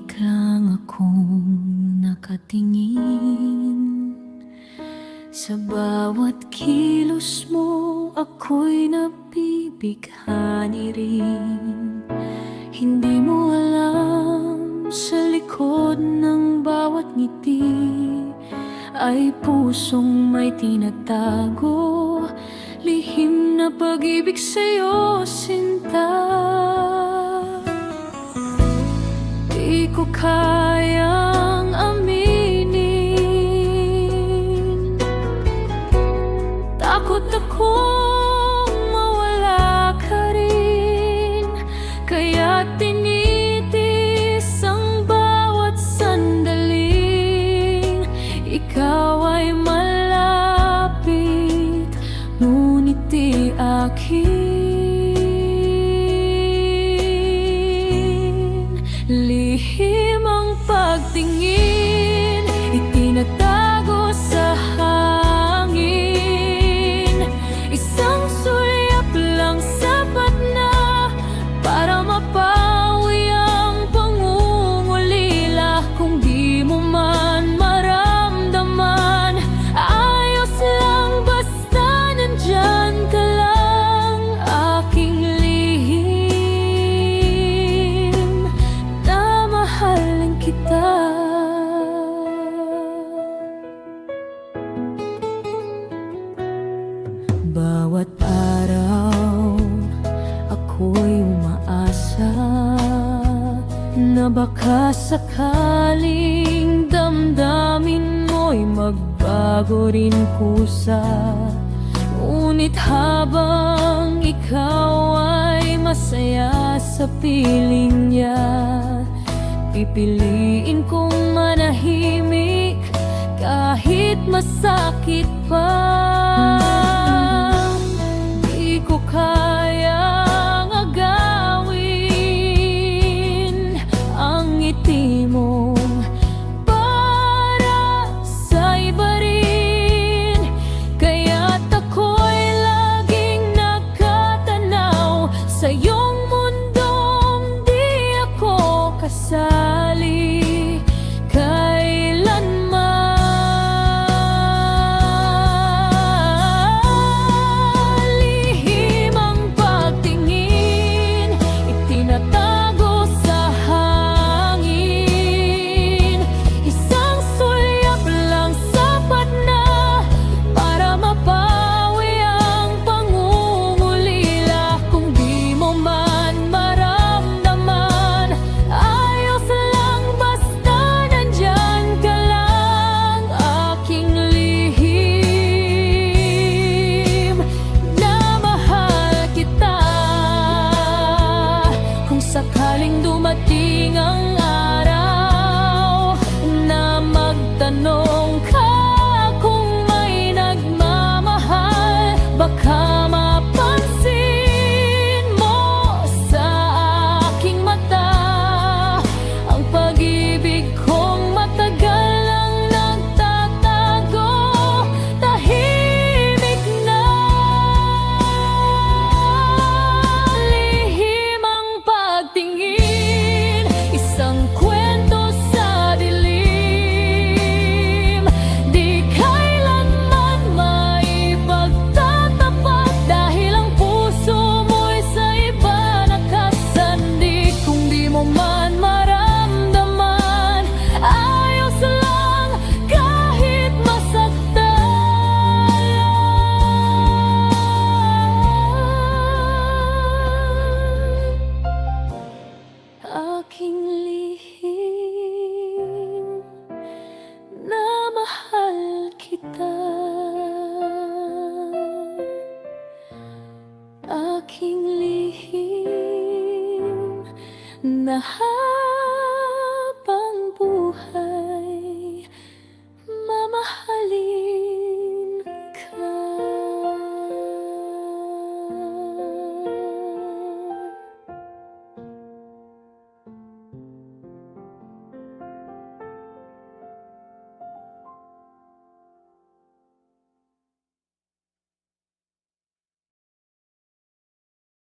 Tahimik lang akong nakatingin. Sa bawat kilos mo ako'y nabibighani rin. Hindi mo alam, sa likod ng bawat ngiti ay pusong may tinatago. Lihim na pag-ibig sa'yo, sinta. Di ko kayang aminin. Takot akong mawala ka rin, kaya tinitiis ang bawat sandaling ikaw ay malapit, ngunit di akin. Lihim ang pagtingin, itinatago sa hangin. Isang sulyap lang sapat na para mapawi ang pangungulila. Kung di mo man maramdaman, ayos lang basta nandyan ka lang. Aking lihim na mahalin kita. Bawat araw ako'y umaasa na baka sakaling damdamin mo'y magbago rin kusa. Ngunit habang ikaw ay masaya sa piling niya, pipiliin kong manahimik kahit masakit pa. Di ko kayang agawin ang ngiti mo para sa iba rin, kaya't ako'y laging nakatanaw sa iyong mundong di ako kasali kailanman. Lihim ang pagtingin, itinatago sa hangin. Isang sulyap lang sapat na para mapawi ang pangungulila. Kung di mo man maramdaman, ayos lang basta nandyan ka lang. Aking lihim na mahal kita. Kung sakaling dumating ang araw na magtanong ka kung may nagmamahal, baka mapansin mo sa aking mata ang pag-ibig kong matagal nang nagtatago. Tahimik na, lihim ang pagtingin, isang kwento sa dilim. Di kailanman maipagtatapat dahil ang puso mo'y sa iba nakasandik. Kung di mo man maramdaman, ayos lang kahit masaktan. Aking lihim na mahal kita. Aking lihim na